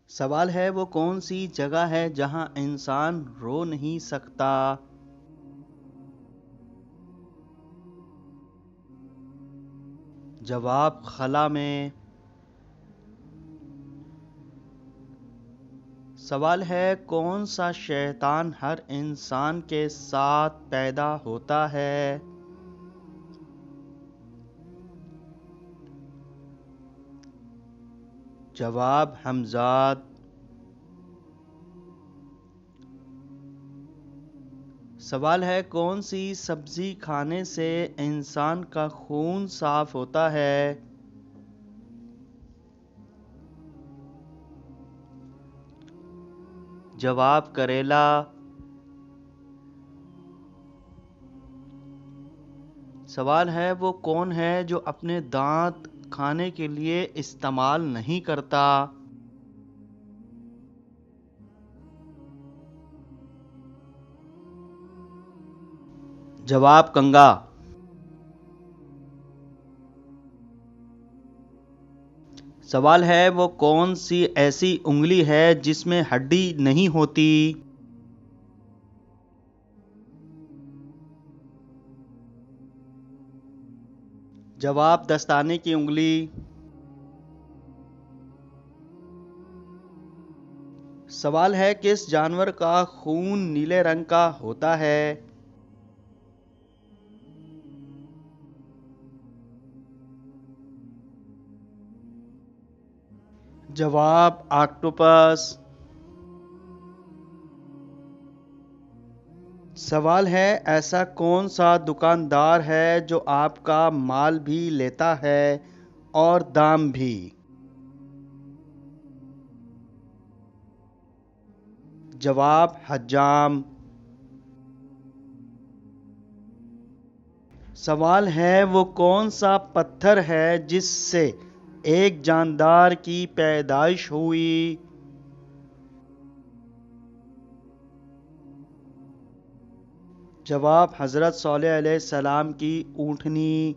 सवाल है वो कौन सी जगह है जहां इंसान रो नहीं सकता। जवाब खला में। सवाल है कौन सा शैतान हर इंसान के साथ पैदा होता है। जवाब हमजाद। सवाल है कौन सी सब्जी खाने से इंसान का खून साफ होता है। जवाब करेला। सवाल है वो कौन है जो अपने दांत खाने के लिए इस्तेमाल नहीं करता। जवाब कंगा। सवाल है वो कौन सी ऐसी उंगली है जिसमें हड्डी नहीं होती। जवाब दस्ताने की उंगली। सवाल है किस जानवर का खून नीले रंग का होता है। जवाब ऑक्टोपस। सवाल है ऐसा कौन सा दुकानदार है जो आपका माल भी लेता है और दाम भी। जवाब हज्जाम। सवाल है वो कौन सा पत्थर है जिससे एक जानदार की पैदाइश हुई। जवाब हजरत सौलेह अलैहिस्सलाम की ऊँटनी।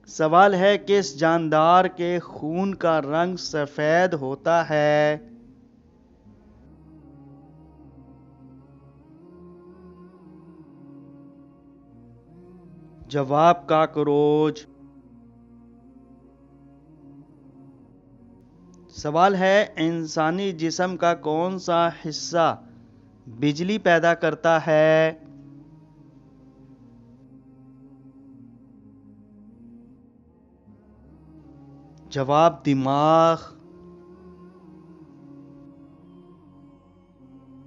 सवाल है किस जानदार के खून का रंग सफेद होता है। जवाब काकरोच। सवाल है इंसानी जिस्म का कौन सा हिस्सा बिजली पैदा करता है। जवाब दिमाग।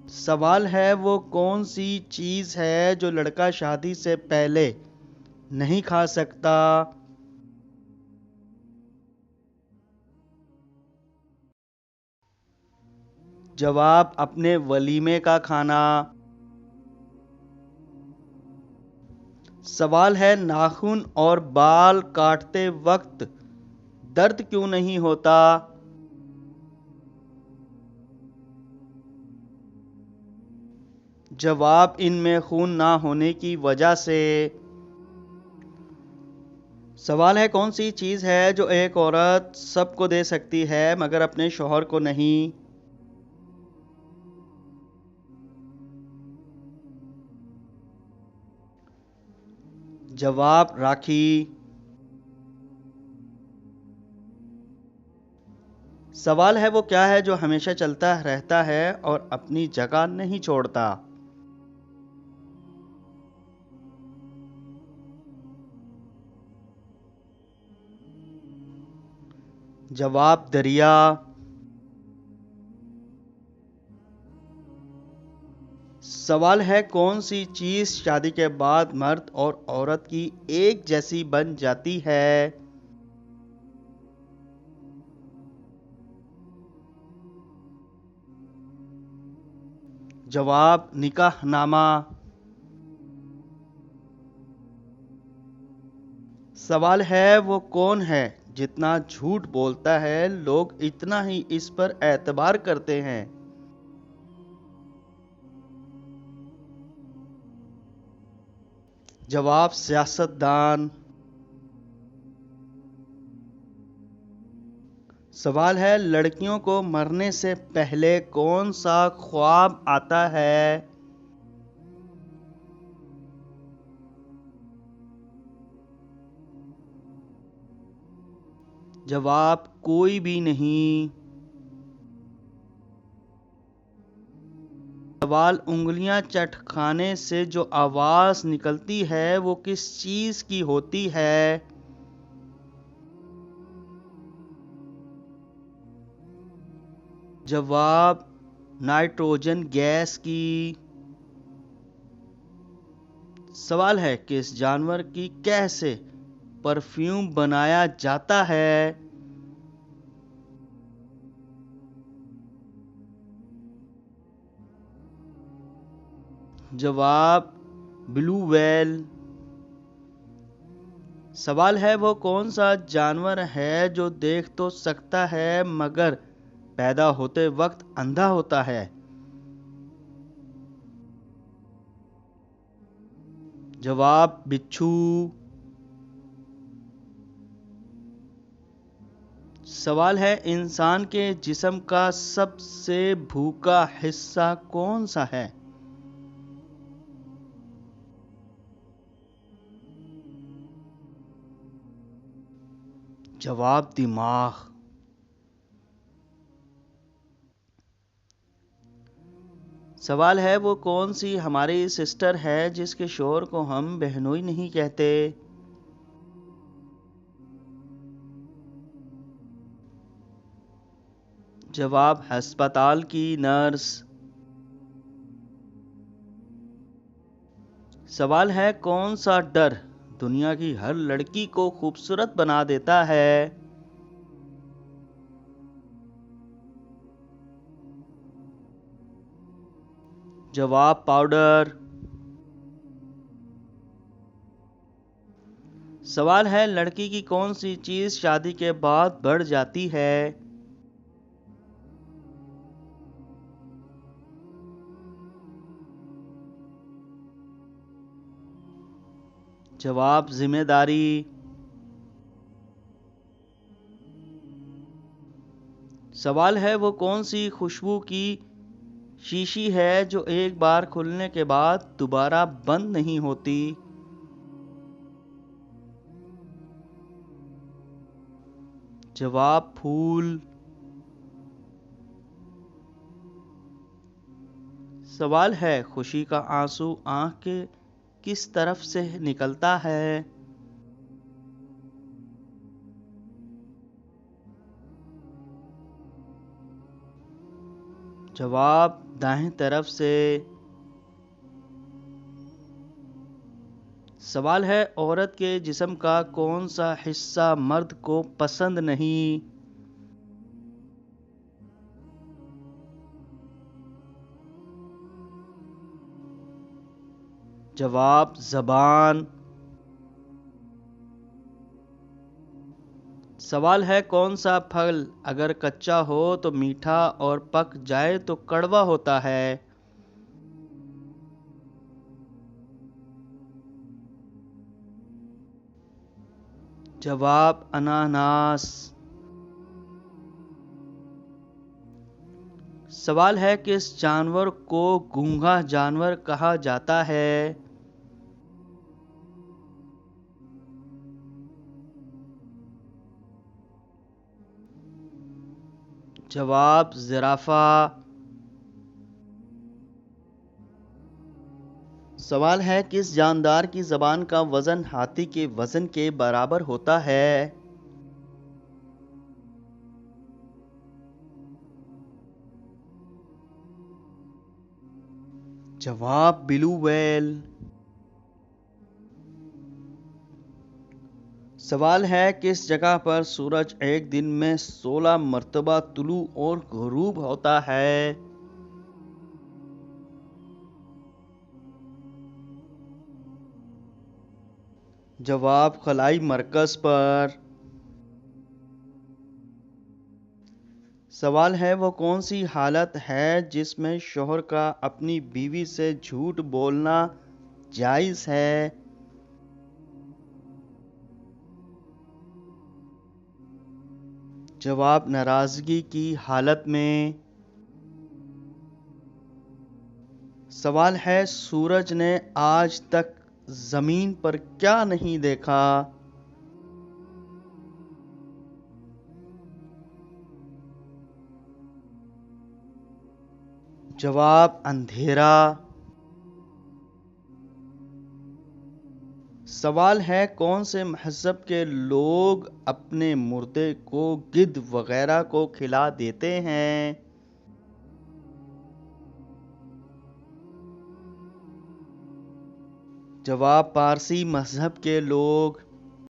सवाल है वो कौन सी चीज है जो लड़का शादी से पहले नहीं खा सकता। जवाब अपने वलीमे का खाना। सवाल है नाखून और बाल काटते वक्त दर्द क्यों नहीं होता। जवाब इनमें खून ना होने की वजह से। सवाल है कौन सी चीज है जो एक औरत सबको दे सकती है मगर अपने शौहर को नहीं। जवाब राखी। सवाल है वो क्या है जो हमेशा चलता रहता है और अपनी जगह नहीं छोड़ता। जवाब दरिया। सवाल है कौन सी चीज शादी के बाद मर्द और औरत की एक जैसी बन जाती है। जवाब निकाहनामा। सवाल है वो कौन है जितना झूठ बोलता है लोग इतना ही इस पर एतबार करते हैं। जवाब सियासतदान। सवाल है, लड़कियों को मरने से पहले कौन सा ख्वाब आता है? जवाब कोई भी नहीं। सवाल, उंगलियां चट खाने से जो आवाज निकलती है वो किस चीज की होती है? जवाब नाइट्रोजन गैस की। सवाल है, किस जानवर की कैं से परफ्यूम बनाया जाता है? जवाब ब्लू व्हेल। सवाल है, वो कौन सा जानवर है जो देख तो सकता है मगर पैदा होते वक्त अंधा होता है? जवाब बिच्छू। सवाल है, इंसान के जिस्म का सबसे भूखा हिस्सा कौन सा है? जवाब दिमाग। सवाल है, वो कौन सी हमारी सिस्टर है जिसके शोहर को हम बहनोई नहीं कहते? जवाब अस्पताल की नर्स। सवाल है, कौन सा डर दुनिया की हर लड़की को खूबसूरत बना देता है? जवाब पाउडर। सवाल है, लड़की की कौन सी चीज शादी के बाद बढ़ जाती है? जवाब जिम्मेदारी। सवाल है, वो कौन सी खुशबू की शीशी है जो एक बार खुलने के बाद दोबारा बंद नहीं होती? जवाब फूल। सवाल है, खुशी का आंसू आंख के किस तरफ से निकलता है? जवाब दाहिनी तरफ से। सवाल है, औरत के जिस्म का कौन सा हिस्सा मर्द को पसंद नहीं? जवाब ज़बान। सवाल है, कौन सा फल अगर कच्चा हो तो मीठा और पक जाए तो कड़वा होता है? जवाब अनानास। सवाल है, किस जानवर को गूंगा जानवर कहा जाता है? जवाब जिराफा। सवाल है, किस जानदार की जबान का वजन हाथी के वजन के बराबर होता है? जवाब ब्लू व्हेल। सवाल है, किस जगह पर सूरज एक दिन में 16 मर्तबा तुलू और गुरूब होता है? जवाब खलाई मरकज पर। सवाल है, वो कौन सी हालत है जिसमें शोहर का अपनी बीवी से झूठ बोलना जायज़ है? जवाब नाराजगी की हालत में। सवाल है सूरज ने आज तक जमीन पर क्या नहीं देखा। जवाब अंधेरा। सवाल है कौन से मजहब के लोग अपने मुर्दे को गिद्ध वगैरह को खिला देते हैं। जवाब पारसी मजहब के लोग।